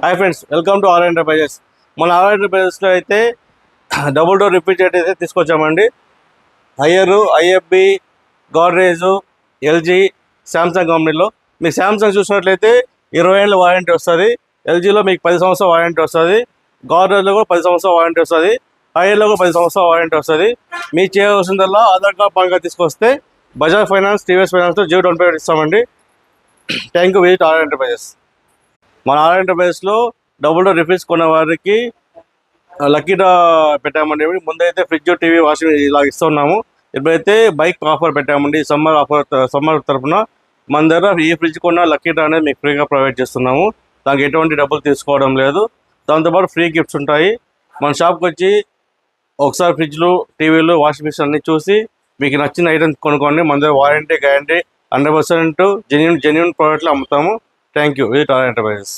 Hi friends, welcome to R enterprises. మన R ఎంటర్ప్రైజెస్లో అయితే డబుల్ డోర్ రిఫ్రిజిరేటర్ అయితే తీసుకొచ్చామండి. Haier, IFB, Godrej, LG, Samsung కంపెనీలో. మీకు శాంసంగ్ చూసినట్లయితే 20 ఏళ్ళ వారంటీ వస్తుంది. ఎల్జీలో మీకు 10 సంవత్సరాల వారంటీ వస్తుంది. గోడ్రేజ్లో కూడా 10 సంవత్సరాల వారంటీ వస్తుంది. హయ్యర్లో కూడా 10 సంవత్సరాల వారంటీ వస్తుంది. మీకు చేయవలసిందల్లా ఆధార్ కార్డ్, పాన్ కార్డ్ తీసుకొస్తే బజాజ్ ఫైనాన్స్, టీవీఎస్ ఫైనాన్స్లో 0 డౌన్ పేమెంట్ ఇస్తామండి. Thank you. Visit are enterprises. మన ఆర్ ఎంటర్ప్రైజెస్లో డబుల్ డోర్ రిఫ్రిజ్ కొన్న వారికి లక్కీ డ్రా పెట్టామండి. ముందైతే ఫ్రిడ్జ్, టీవీ, వాషింగ్ ఇలా ఇస్తున్నాము. ఇప్పుడైతే బైక్ ఆఫర్ పెట్టామండి. సమ్మర్ తరఫున మన దగ్గర ఈ ఫ్రిడ్జ్ కొన్న లక్కీ డ్రా అనేది మీకు ఫ్రీగా ప్రొవైడ్ చేస్తున్నాము. దానికి ఎటువంటి డబ్బులు తీసుకోవడం లేదు. దాంతోపాటు ఫ్రీ గిఫ్ట్స్ ఉంటాయి. మన షాప్కి వచ్చి ఒకసారి ఫ్రిడ్జ్లు, టీవీలు, వాషింగ్ మిషన్ అన్ని చూసి మీకు నచ్చిన ఐటమ్స్ కొనుక్కోండి. మన దగ్గర వారంటీ, గ్యారంటీ 100% జెన్యున్ ప్రోడక్ట్లు అమ్ముతాము. Thank you. Visit are enterprises.